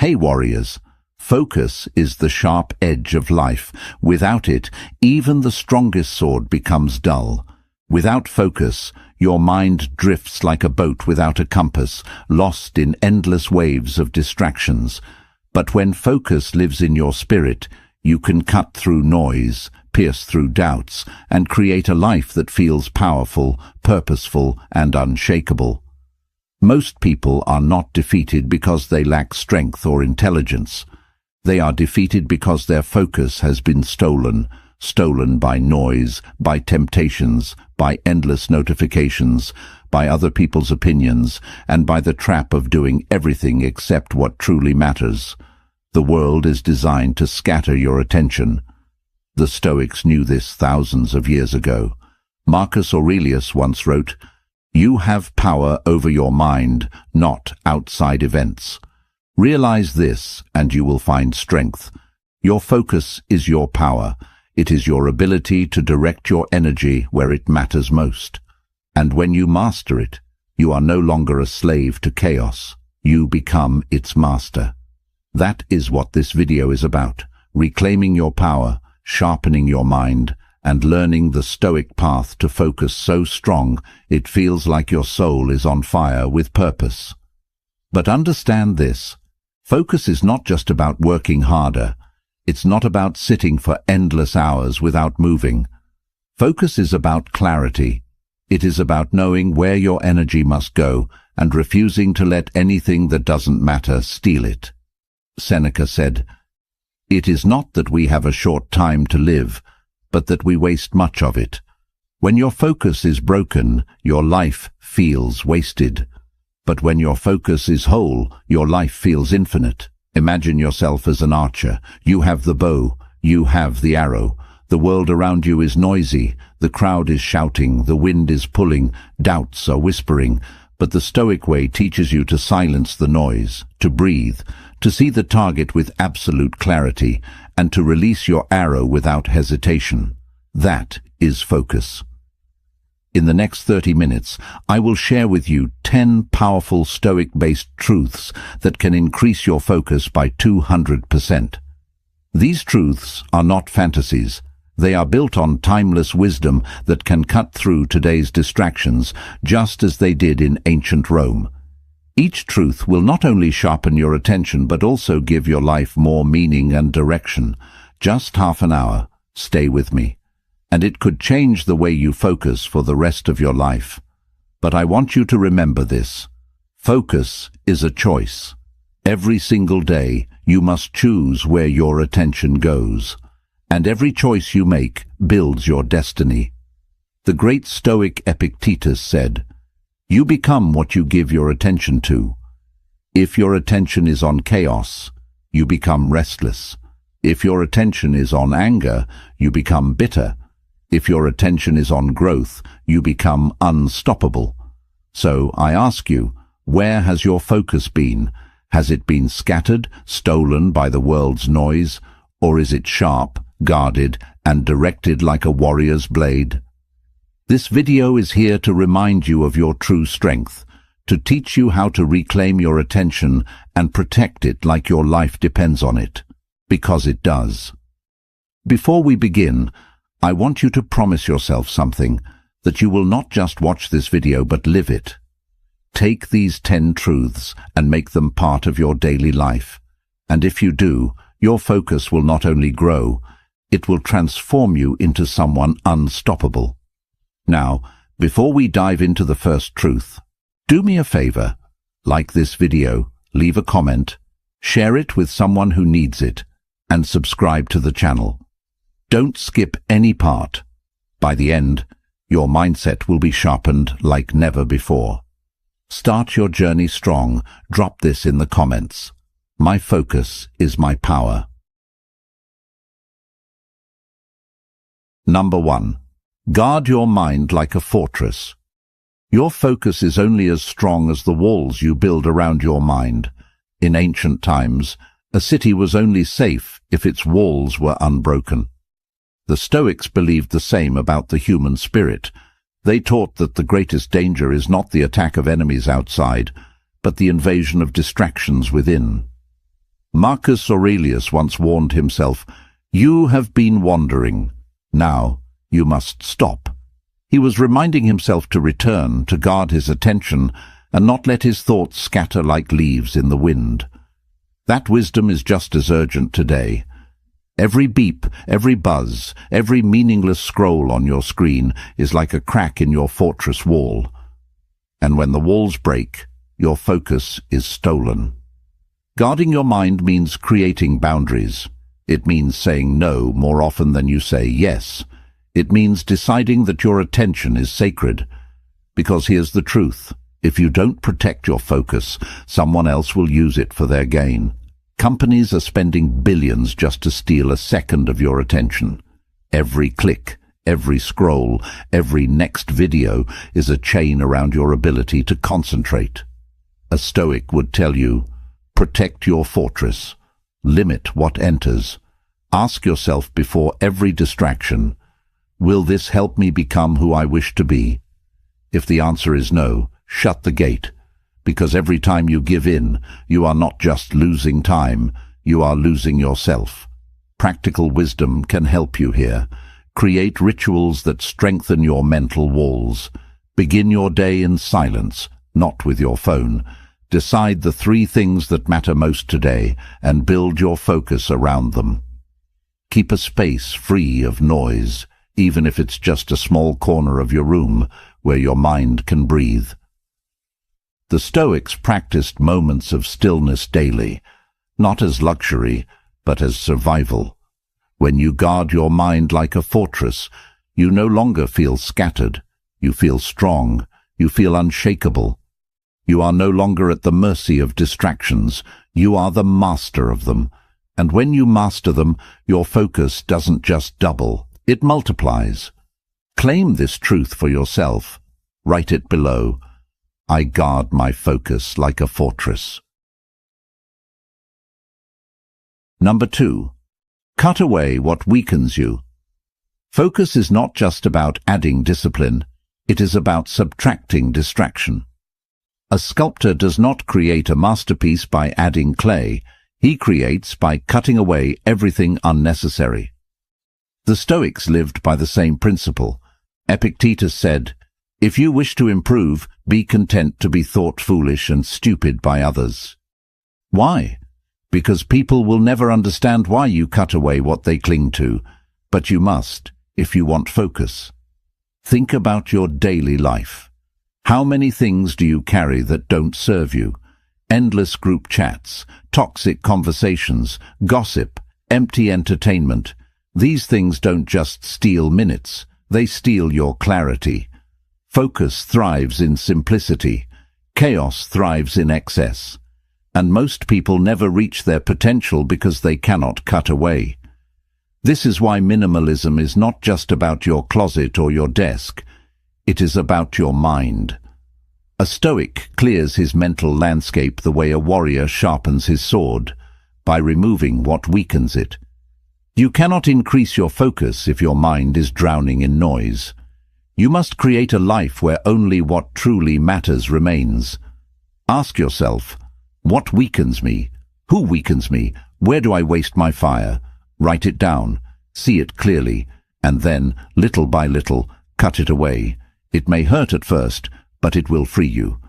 Hey warriors, focus is the sharp edge of life. Without it, even the strongest sword becomes dull. Without focus, your mind drifts like a boat without a compass, lost in endless waves of distractions. But when focus lives in your spirit, you can cut through noise, pierce through doubts, and create a life that feels powerful, purposeful, and unshakable. Most people are not defeated because they lack strength or intelligence. They are defeated because their focus has been stolen by noise, by temptations, by endless notifications, by other people's opinions, and by the trap of doing everything except what truly matters. The world is designed to scatter your attention. The Stoics knew this thousands of years ago. Marcus Aurelius once wrote, "You have power over your mind, not outside events. Realize this, and you will find strength. Your focus is your power. It is your ability to direct your energy where it matters most. And when you master it, you are no longer a slave to chaos. You become its master." That is what this video is about: reclaiming your power, sharpening your mind, and learning the Stoic path to focus so strong it feels like your soul is on fire with purpose. But understand this: focus is not just about working harder. It's not about sitting for endless hours without moving. Focus is about clarity. It is about knowing where your energy must go and refusing to let anything that doesn't matter steal it. Seneca said, "It is not that we have a short time to live, but that we waste much of it." When your focus is broken, your life feels wasted. But when your focus is whole, your life feels infinite. Imagine yourself as an archer. You have the bow, you have the arrow. The world around you is noisy, the crowd is shouting, the wind is pulling, doubts are whispering. But the Stoic way teaches you to silence the noise, to breathe, to see the target with absolute clarity, and to release your arrow without hesitation. That is focus. In the next 30 minutes, I will share with you 10 powerful Stoic-based truths that can increase your focus by 200%. These truths are not fantasies. They are built on timeless wisdom that can cut through today's distractions, just as they did in ancient Rome. Each truth will not only sharpen your attention but also give your life more meaning and direction. Just half an hour. Stay with me. And it could change the way you focus for the rest of your life. But I want you to remember this: focus is a choice. Every single day, you must choose where your attention goes. And every choice you make builds your destiny. The great Stoic Epictetus said, "You become what you give your attention to." If your attention is on chaos, you become restless. If your attention is on anger, you become bitter. If your attention is on growth, you become unstoppable. So I ask you, where has your focus been? Has it been scattered, stolen by the world's noise, or is it sharp, guarded, and directed like a warrior's blade? This video is here to remind you of your true strength, to teach you how to reclaim your attention and protect it like your life depends on it, because it does. Before we begin, I want you to promise yourself something, that you will not just watch this video but live it. Take these 10 truths and make them part of your daily life. And if you do, your focus will not only grow, it will transform you into someone unstoppable. Now, before we dive into the first truth, do me a favor. Like this video, leave a comment, share it with someone who needs it, and subscribe to the channel. Don't skip any part. By the end, your mindset will be sharpened like never before. Start your journey strong. Drop this in the comments. My focus is my power. Number 1. Guard your mind like a fortress. Your focus is only as strong as the walls you build around your mind. In ancient times, a city was only safe if its walls were unbroken. The Stoics believed the same about the human spirit. They taught that the greatest danger is not the attack of enemies outside, but the invasion of distractions within. Marcus Aurelius once warned himself, "You have been wandering. Now you must stop." He was reminding himself to return, to guard his attention, and not let his thoughts scatter like leaves in the wind. That wisdom is just as urgent today. Every beep, every buzz, every meaningless scroll on your screen is like a crack in your fortress wall. And when the walls break, your focus is stolen. Guarding your mind means creating boundaries. It means saying no more often than you say yes. It means deciding that your attention is sacred. Because here's the truth. If you don't protect your focus, someone else will use it for their gain. Companies are spending billions just to steal a second of your attention. Every click, every scroll, every next video is a chain around your ability to concentrate. A Stoic would tell you, protect your fortress. Limit what enters. Ask yourself before every distraction, will this help me become who I wish to be? If the answer is no, shut the gate. Because every time you give in, you are not just losing time, you are losing yourself. Practical wisdom can help you here. Create rituals that strengthen your mental walls. Begin your day in silence, not with your phone. Decide the 3 things that matter most today and build your focus around them. Keep a space free of noise, even if it's just a small corner of your room where your mind can breathe. The Stoics practiced moments of stillness daily, not as luxury, but as survival. When you guard your mind like a fortress, you no longer feel scattered. You feel strong. You feel unshakable. You are no longer at the mercy of distractions. You are the master of them. And when you master them, your focus doesn't just double, it multiplies. Claim this truth for yourself. Write it below. I guard my focus like a fortress. Number 2. Cut away what weakens you. Focus is not just about adding discipline, it is about subtracting distraction. A sculptor does not create a masterpiece by adding clay, he creates by cutting away everything unnecessary. The Stoics lived by the same principle. Epictetus said, "If you wish to improve, be content to be thought foolish and stupid by others." Why? Because people will never understand why you cut away what they cling to, but you must, if you want focus. Think about your daily life. How many things do you carry that don't serve you? Endless group chats, toxic conversations, gossip, empty entertainment. These things don't just steal minutes, they steal your clarity. Focus thrives in simplicity. Chaos thrives in excess. And most people never reach their potential because they cannot cut away. This is why minimalism is not just about your closet or your desk. It is about your mind. A Stoic clears his mental landscape the way a warrior sharpens his sword, by removing what weakens it. You cannot increase your focus if your mind is drowning in noise. You must create a life where only what truly matters remains. Ask yourself, what weakens me? Who weakens me? Where do I waste my fire? Write it down, see it clearly, and then, little by little, cut it away. It may hurt at first, but it will free you.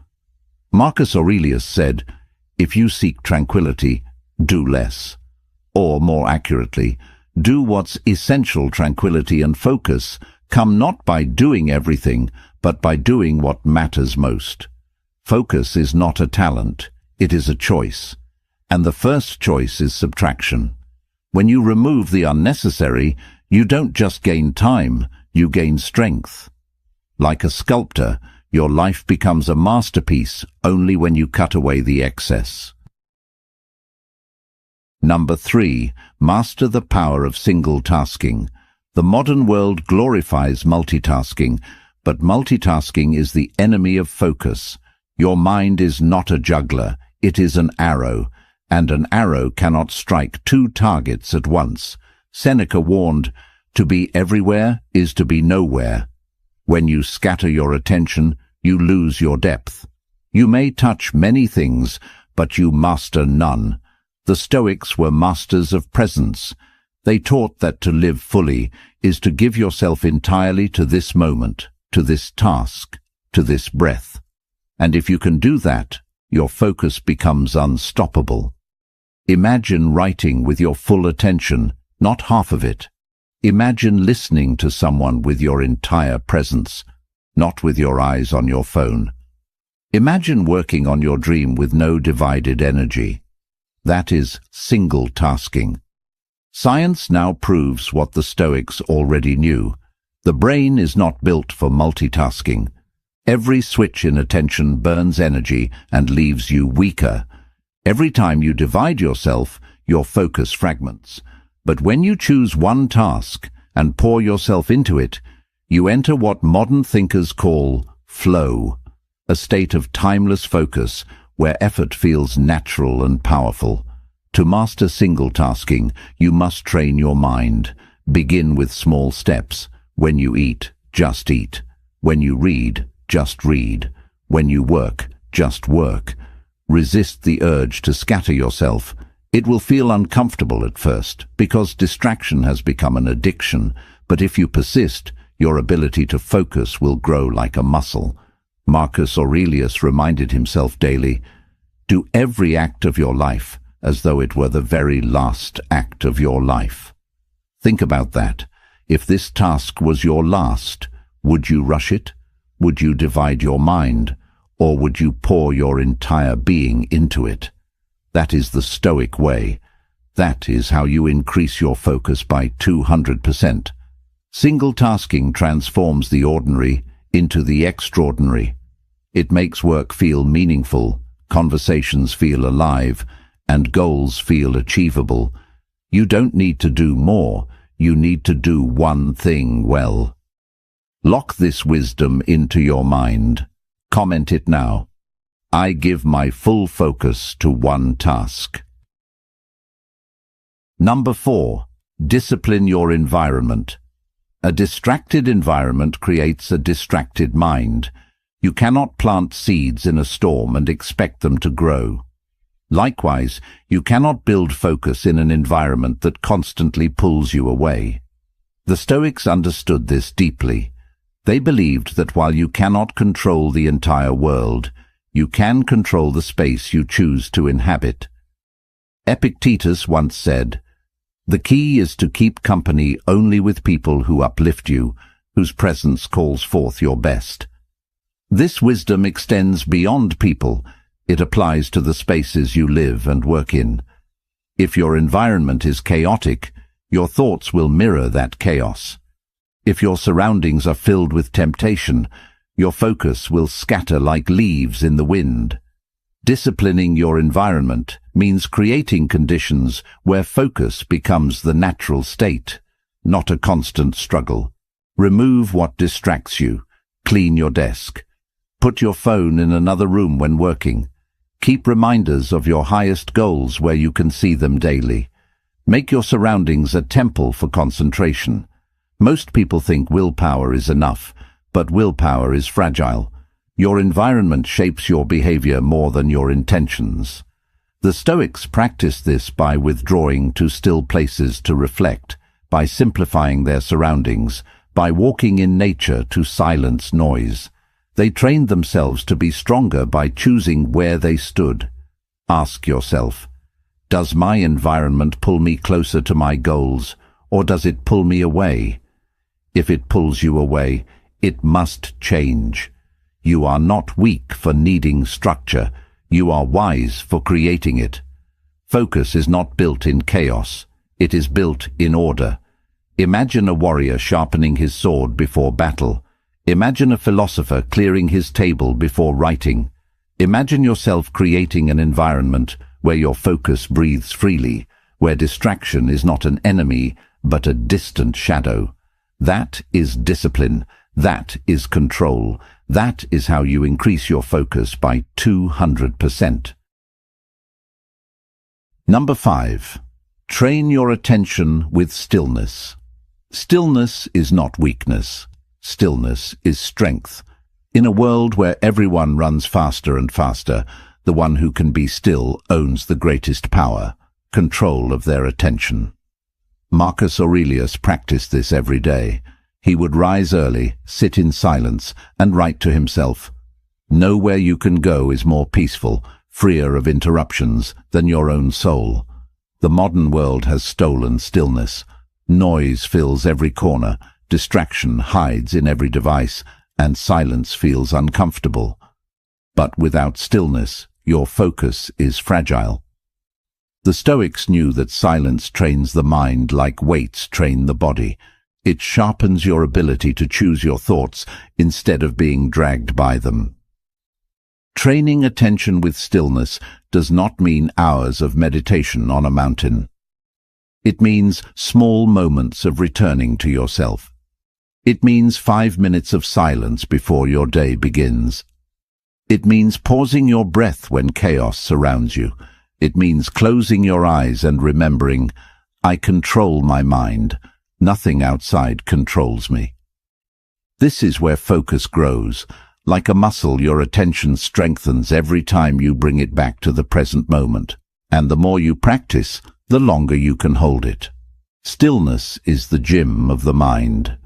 Marcus Aurelius said, "If you seek tranquility, do less." Or, more accurately, do what's essential. Tranquility and focus come not by doing everything, but by doing what matters most. Focus is not a talent, it is a choice. And the first choice is subtraction. When you remove the unnecessary, you don't just gain time, you gain strength. Like a sculptor, your life becomes a masterpiece only when you cut away the excess. Number 3. Master the power of single tasking. The modern world glorifies multitasking, but multitasking is the enemy of focus. Your mind is not a juggler, it is an arrow, and an arrow cannot strike 2 targets at once. Seneca warned, "To be everywhere is to be nowhere." When you scatter your attention, you lose your depth. You may touch many things, but you master none. The Stoics were masters of presence. They taught that to live fully is to give yourself entirely to this moment, to this task, to this breath. And if you can do that, your focus becomes unstoppable. Imagine writing with your full attention, not half of it. Imagine listening to someone with your entire presence, not with your eyes on your phone. Imagine working on your dream with no divided energy. That is single tasking. Science now proves what the Stoics already knew. The brain is not built for multitasking. Every switch in attention burns energy and leaves you weaker. Every time you divide yourself, your focus fragments. But when you choose one task and pour yourself into it, you enter what modern thinkers call flow, a state of timeless focus where effort feels natural and powerful. To master single tasking, you must train your mind. Begin with small steps. When you eat, just eat. When you read, just read. When you work, just work. Resist the urge to scatter yourself. It will feel uncomfortable at first because distraction has become an addiction, but if you persist, your ability to focus will grow like a muscle. Marcus Aurelius reminded himself daily, "Do every act of your life as though it were the very last act of your life." Think about that. If this task was your last, would you rush it? Would you divide your mind? Or would you pour your entire being into it? That is the Stoic way. That is how you increase your focus by 200%. Single tasking transforms the ordinary into the extraordinary. It makes work feel meaningful, conversations feel alive, and goals feel achievable. You don't need to do more, you need to do one thing well. Lock this wisdom into your mind. Comment it now. I give my full focus to one task. Number 4. Discipline your environment. A distracted environment creates a distracted mind. You cannot plant seeds in a storm and expect them to grow. Likewise, you cannot build focus in an environment that constantly pulls you away. The Stoics understood this deeply. They believed that while you cannot control the entire world, you can control the space you choose to inhabit. Epictetus once said, "The key is to keep company only with people who uplift you, whose presence calls forth your best." This wisdom extends beyond people. It applies to the spaces you live and work in. If your environment is chaotic, your thoughts will mirror that chaos. If your surroundings are filled with temptation, your focus will scatter like leaves in the wind. Disciplining your environment means creating conditions where focus becomes the natural state, not a constant struggle. Remove what distracts you. Clean your desk. Put your phone in another room when working. Keep reminders of your highest goals where you can see them daily. Make your surroundings a temple for concentration. Most people think willpower is enough, but willpower is fragile. Your environment shapes your behavior more than your intentions. The Stoics practiced this by withdrawing to still places to reflect, by simplifying their surroundings, by walking in nature to silence noise. They trained themselves to be stronger by choosing where they stood. Ask yourself, does my environment pull me closer to my goals, or does it pull me away? If it pulls you away, it must change. You are not weak for needing structure. You are wise for creating it. Focus is not built in chaos. It is built in order. Imagine a warrior sharpening his sword before battle. Imagine a philosopher clearing his table before writing. Imagine yourself creating an environment where your focus breathes freely, where distraction is not an enemy, but a distant shadow. That is discipline. That is control. That is how you increase your focus by 200%. Number 5. Train your attention with stillness. Stillness is not weakness. Stillness is strength. In a world where everyone runs faster and faster, the one who can be still owns the greatest power. control of their attention. Marcus Aurelius practiced this every day. He would rise early, sit in silence, and write to himself, "Nowhere you can go is more peaceful, freer of interruptions, than your own soul." The modern world has stolen stillness. Noise fills every corner, distraction hides in every device, and silence feels uncomfortable. But without stillness, your focus is fragile. The Stoics knew that silence trains the mind like weights train the body. It sharpens your ability to choose your thoughts instead of being dragged by them. Training attention with stillness does not mean hours of meditation on a mountain. It means small moments of returning to yourself. It means 5 minutes of silence before your day begins. It means pausing your breath when chaos surrounds you. It means closing your eyes and remembering, "I control my mind. Nothing outside controls me." This is where focus grows. Like a muscle, your attention strengthens every time you bring it back to the present moment. And the more you practice, the longer you can hold it. Stillness is the gym of the mind.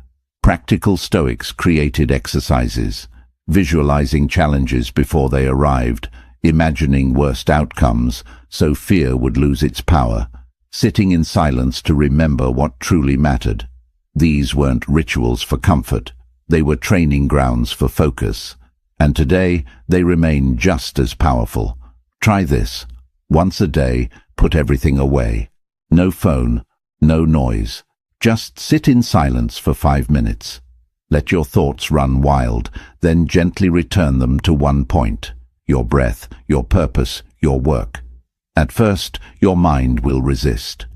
Practical Stoics created exercises, visualizing challenges before they arrived, imagining worst outcomes so fear would lose its power, sitting in silence to remember what truly mattered. These weren't rituals for comfort. They were training grounds for focus. And today, they remain just as powerful. Try this. Once a day, put everything away. No phone, no noise. Just sit in silence for 5 minutes. Let your thoughts run wild, then gently return them to one point: your breath, your purpose, your work. At first, your mind will resist.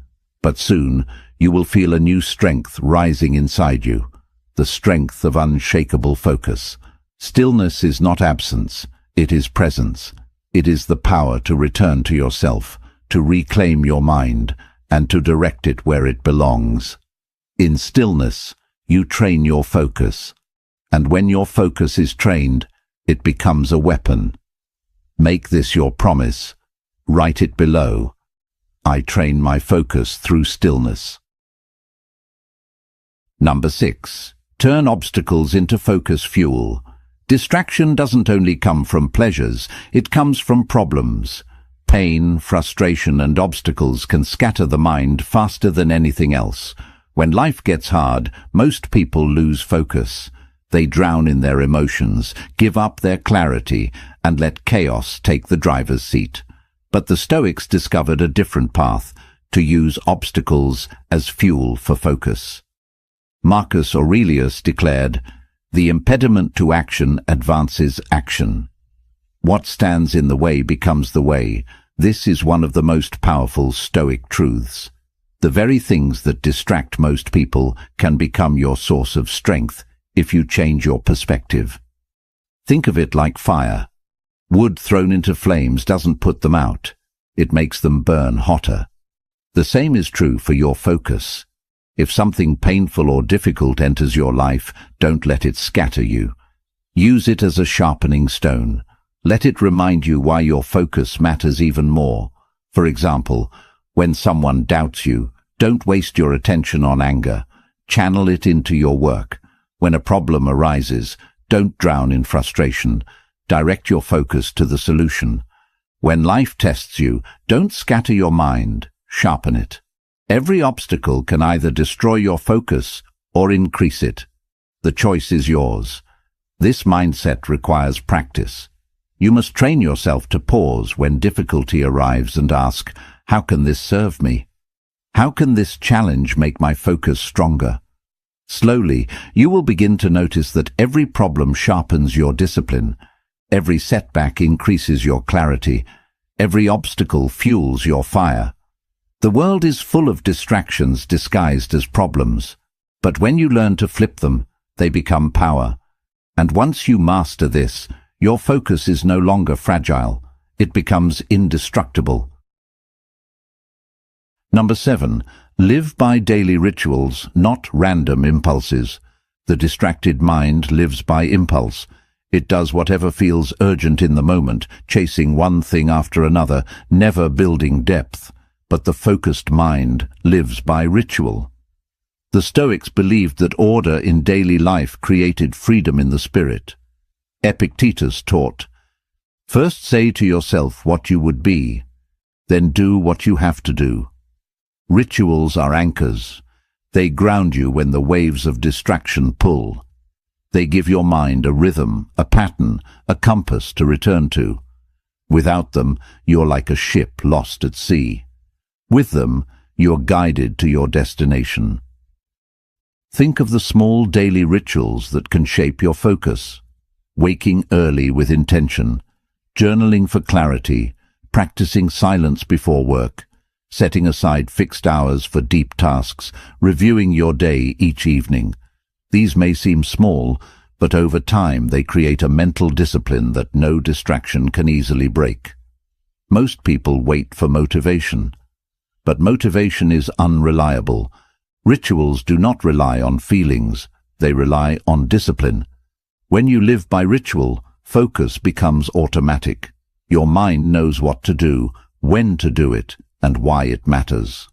But soon, you will feel a new strength rising inside you, the strength of unshakable focus. Stillness is not absence, it is presence. It is the power to return to yourself, to reclaim your mind, and to direct it where it belongs. In stillness, you train your focus. And when your focus is trained, it becomes a weapon. Make this your promise. Write it below. I train my focus through stillness. Number 6. Turn obstacles into focus fuel. Distraction doesn't only come from pleasures, it comes from problems. Pain, frustration, and obstacles can scatter the mind faster than anything else. When life gets hard, most people lose focus. They drown in their emotions, give up their clarity, and let chaos take the driver's seat. But the Stoics discovered a different path: to use obstacles as fuel for focus. Marcus Aurelius declared, "The impediment to action advances action. What stands in the way becomes the way." This is one of the most powerful Stoic truths. The very things that distract most people can become your source of strength if you change your perspective. Think of it like fire. Wood thrown into flames doesn't put them out. It makes them burn hotter. The same is true for your focus. If something painful or difficult enters your life, don't let it scatter you. Use it as a sharpening stone. Let it remind you why your focus matters even more. For example, when someone doubts you, don't waste your attention on anger. Channel it into your work. When a problem arises, don't drown in frustration. Direct your focus to the solution. When life tests you, don't scatter your mind. Sharpen it. Every obstacle can either destroy your focus or increase it. The choice is yours. This mindset requires practice. You must train yourself to pause when difficulty arrives and ask, how can this serve me? How can this challenge make my focus stronger? Slowly, you will begin to notice that every problem sharpens your discipline. Every setback increases your clarity. Every obstacle fuels your fire. The world is full of distractions disguised as problems, but when you learn to flip them, they become power. And once you master this, your focus is no longer fragile. It becomes indestructible. Number 7. Live by daily rituals, not random impulses. The distracted mind lives by impulse. It does whatever feels urgent in the moment, chasing one thing after another, never building depth. but the focused mind lives by ritual. The Stoics believed that order in daily life created freedom in the spirit. Epictetus taught, "First say to yourself what you would be, then do what you have to do." Rituals are anchors. They ground you when the waves of distraction pull. They give your mind a rhythm, a pattern, a compass to return to. Without them, you're like a ship lost at sea. With them, you're guided to your destination. Think of the small daily rituals that can shape your focus. Waking early with intention, journaling for clarity, practicing silence before work, setting aside fixed hours for deep tasks, reviewing your day each evening. These may seem small, but over time they create a mental discipline that no distraction can easily break. Most people wait for motivation, but motivation is unreliable. Rituals do not rely on feelings, they rely on discipline. When you live by ritual, focus becomes automatic. Your mind knows what to do, when to do it, and why it matters.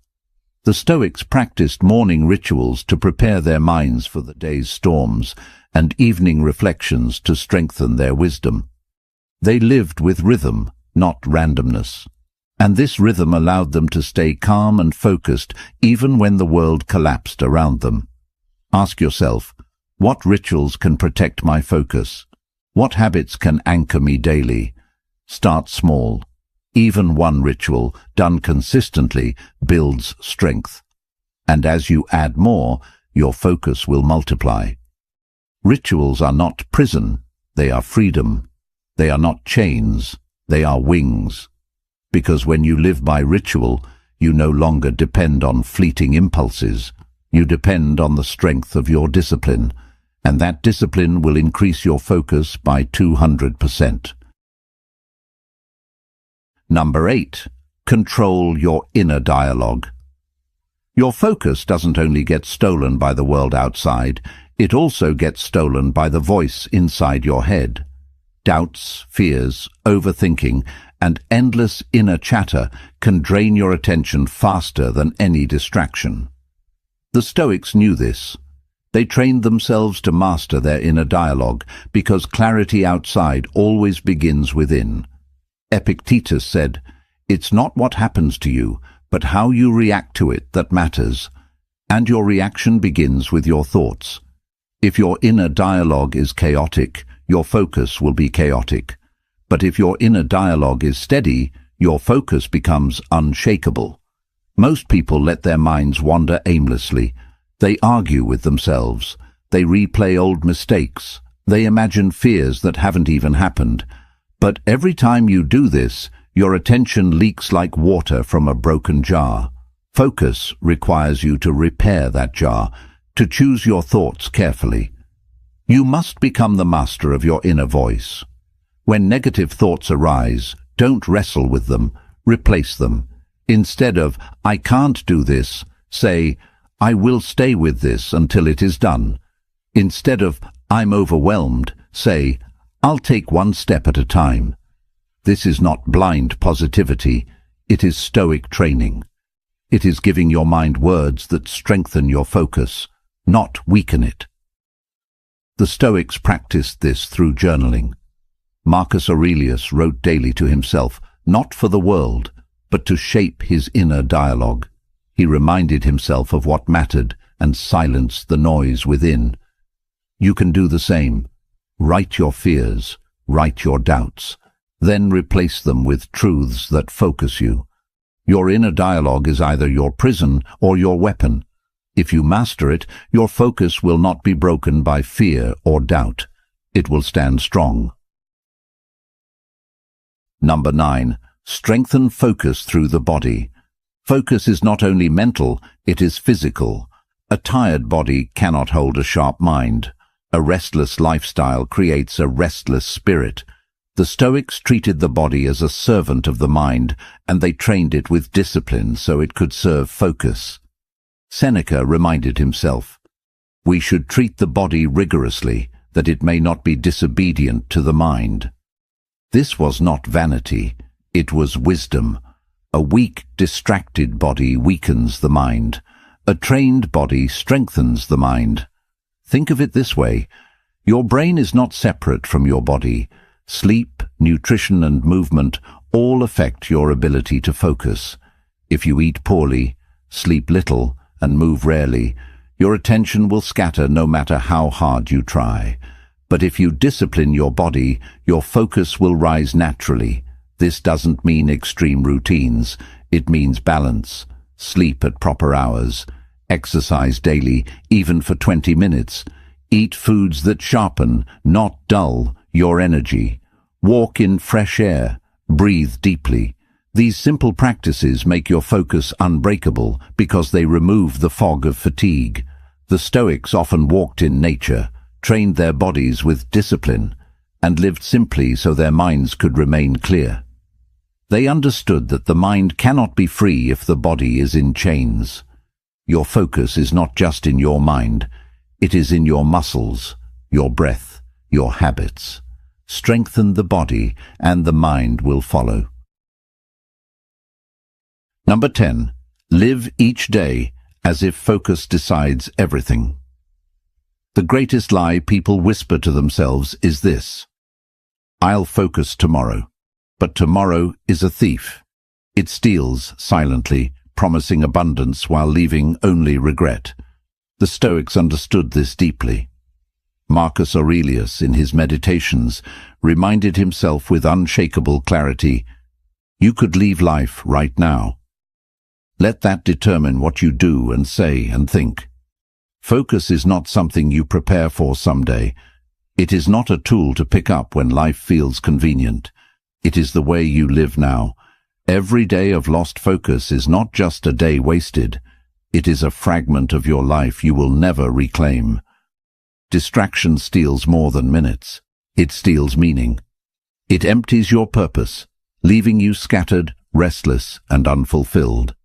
The Stoics practiced morning rituals to prepare their minds for the day's storms, and evening reflections to strengthen their wisdom. They lived with rhythm, not randomness. And this rhythm allowed them to stay calm and focused even when the world collapsed around them. Ask yourself, what rituals can protect my focus? What habits can anchor me daily? Start small. Even one ritual, done consistently, builds strength. And as you add more, your focus will multiply. Rituals are not prison, they are freedom. They are not chains, they are wings. Because when you live by ritual, you no longer depend on fleeting impulses. You depend on the strength of your discipline, and that discipline will increase your focus by 200%. Number 8. Control your inner dialogue. Your focus doesn't only get stolen by the world outside, it also gets stolen by the voice inside your head. Doubts, fears, overthinking, and endless inner chatter can drain your attention faster than any distraction. The Stoics knew this. They trained themselves to master their inner dialogue because clarity outside always begins within. Epictetus said, "It's not what happens to you, but how you react to it that matters, and your reaction begins with your thoughts. If your inner dialogue is chaotic, your focus will be chaotic. But if your inner dialogue is steady, your focus becomes unshakable." Most people let their minds wander aimlessly. They argue with themselves. They replay old mistakes. They imagine fears that haven't even happened. But every time you do this, your attention leaks like water from a broken jar. Focus requires you to repair that jar, to choose your thoughts carefully. You must become the master of your inner voice. When negative thoughts arise, don't wrestle with them, replace them. Instead of, "I can't do this," say, "I will stay with this until it is done." Instead of, "I'm overwhelmed," say, "I'll take one step at a time." This is not blind positivity, it is Stoic training. It is giving your mind words that strengthen your focus, not weaken it. The Stoics practiced this through journaling. Marcus Aurelius wrote daily to himself, not for the world, but to shape his inner dialogue. He reminded himself of what mattered and silenced the noise within. You can do the same. Write your fears, write your doubts, then replace them with truths that focus you. Your inner dialogue is either your prison or your weapon. If you master it, your focus will not be broken by fear or doubt. It will stand strong. Number 9. Strengthen focus through the body. Focus is not only mental, it is physical. A tired body cannot hold a sharp mind. A restless lifestyle creates a restless spirit. The Stoics treated the body as a servant of the mind, and they trained it with discipline so it could serve focus. Seneca reminded himself, "We should treat the body rigorously, that it may not be disobedient to the mind." This was not vanity, it was wisdom. A weak, distracted body weakens the mind. A trained body strengthens the mind. Think of it this way. Your brain is not separate from your body. Sleep, nutrition, and movement all affect your ability to focus. If you eat poorly, sleep little, and move rarely, your attention will scatter no matter how hard you try. But if you discipline your body, your focus will rise naturally. This doesn't mean extreme routines. It means balance. Sleep at proper hours. Exercise daily, even for 20 minutes. Eat foods that sharpen, not dull, your energy. Walk in fresh air. Breathe deeply. These simple practices make your focus unbreakable because they remove the fog of fatigue. The Stoics often walked in nature, trained their bodies with discipline, and lived simply so their minds could remain clear. They understood that the mind cannot be free if the body is in chains. Your focus is not just in your mind, it is in your muscles, your breath, your habits. Strengthen the body, and the mind will follow. Number 10. Live each day as if focus decides everything. The greatest lie people whisper to themselves is this: I'll focus tomorrow. But tomorrow is a thief. It steals silently, promising abundance while leaving only regret. The Stoics understood this deeply. Marcus Aurelius, in his Meditations, reminded himself with unshakable clarity, you could leave life right now. Let that determine what you do and say and think. Focus is not something you prepare for someday. It is not a tool to pick up when life feels convenient. It is the way you live now. Every day of lost focus is not just a day wasted. It is a fragment of your life you will never reclaim. Distraction steals more than minutes. It steals meaning. It empties your purpose, leaving you scattered, restless, and unfulfilled.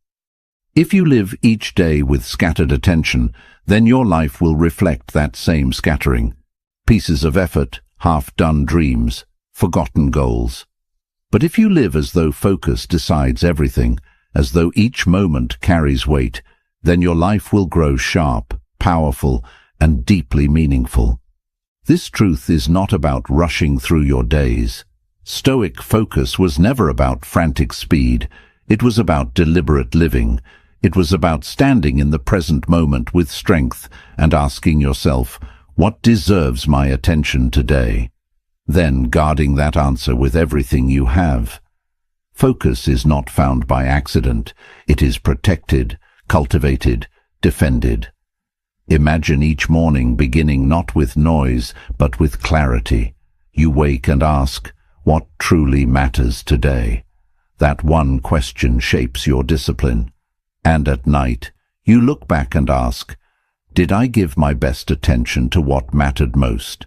If you live each day with scattered attention, then your life will reflect that same scattering. Pieces of effort, half-done dreams, forgotten goals. But if you live as though focus decides everything, as though each moment carries weight, then your life will grow sharp, powerful, and deeply meaningful. This truth is not about rushing through your days. Stoic focus was never about frantic speed. It was about deliberate living. It was about standing in the present moment with strength and asking yourself, what deserves my attention today? Then guarding that answer with everything you have. Focus is not found by accident. It is protected, cultivated, defended. Imagine each morning beginning not with noise, but with clarity. You wake and ask, what truly matters today? That one question shapes your discipline. And at night, you look back and ask, did I give my best attention to what mattered most?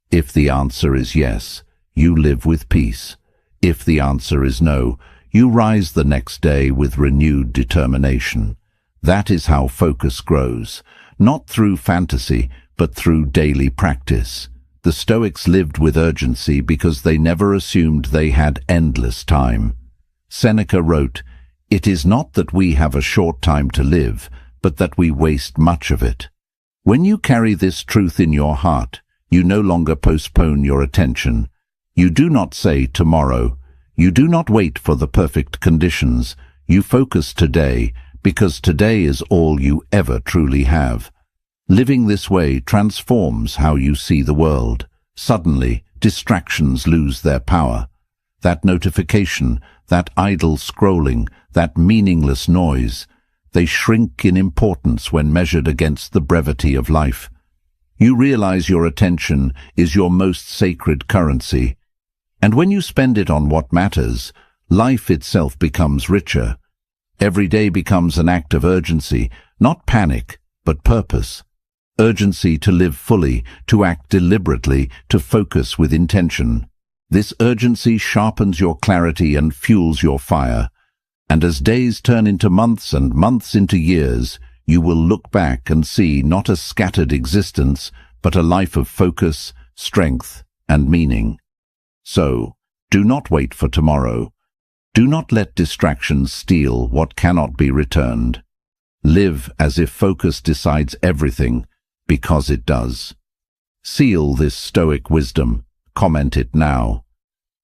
If the answer is yes, you live with peace. If the answer is no, you rise the next day with renewed determination. That is how focus grows, not through fantasy, but through daily practice. The Stoics lived with urgency because they never assumed they had endless time. Seneca wrote, "It is not that we have a short time to live, but that we waste much of it." When you carry this truth in your heart, you no longer postpone your attention. You do not say tomorrow. You do not wait for the perfect conditions. You focus today, because today is all you ever truly have. Living this way transforms how you see the world. Suddenly, distractions lose their power. That notification, that idle scrolling, that meaningless noise, they shrink in importance when measured against the brevity of life. You realize your attention is your most sacred currency, and when you spend it on what matters, life itself becomes richer. Every day becomes an act of urgency, not panic, but purpose. Urgency to live fully, to act deliberately, to focus with intention. This urgency sharpens your clarity and fuels your fire. And as days turn into months and months into years, you will look back and see not a scattered existence, but a life of focus, strength, and meaning. So, do not wait for tomorrow. Do not let distractions steal what cannot be returned. Live as if focus decides everything, because it does. Seal this Stoic wisdom. Comment it now.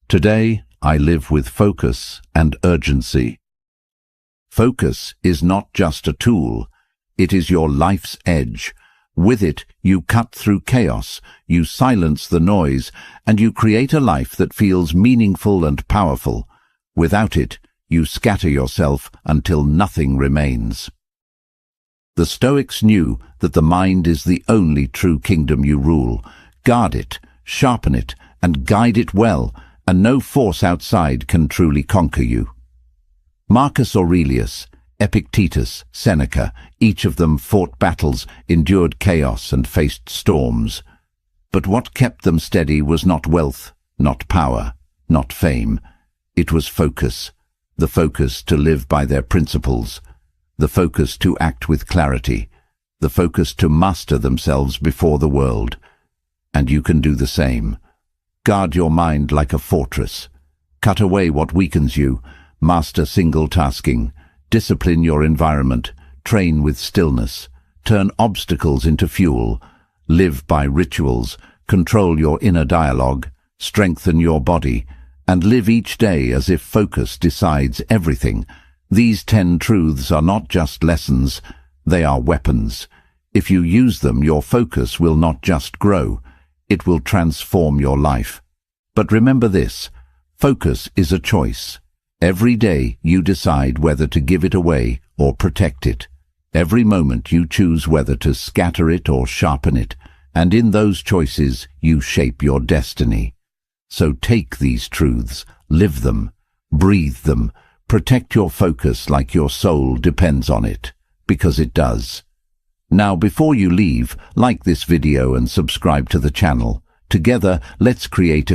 Today, I live with focus and urgency. Focus is not just a tool. It is your life's edge. With it, you cut through chaos, you silence the noise, and you create a life that feels meaningful and powerful. Without it, you scatter yourself until nothing remains. The Stoics knew that the mind is the only true kingdom you rule. Guard it, sharpen it, and guide it well, and no force outside can truly conquer you. Marcus Aurelius, Epictetus, Seneca, each of them fought battles, endured chaos, and faced storms. But what kept them steady was not wealth, not power, not fame. It was focus, the focus to live by their principles, the focus to act with clarity, the focus to master themselves before the world. And you can do the same. Guard your mind like a fortress. Cut away what weakens you. Master single tasking. Discipline your environment. Train with stillness. Turn obstacles into fuel. Live by rituals. Control your inner dialogue. Strengthen your body. And live each day as if focus decides everything. These 10 truths are not just lessons, they are weapons. If you use them, your focus will not just grow, it will transform your life. But remember this, focus is a choice. Every day you decide whether to give it away or protect it. Every moment you choose whether to scatter it or sharpen it, and in those choices you shape your destiny. So take these truths, live them, breathe them, protect your focus like your soul depends on it, because it does. Now, before you leave, like this video and subscribe to the channel. Together, let's create a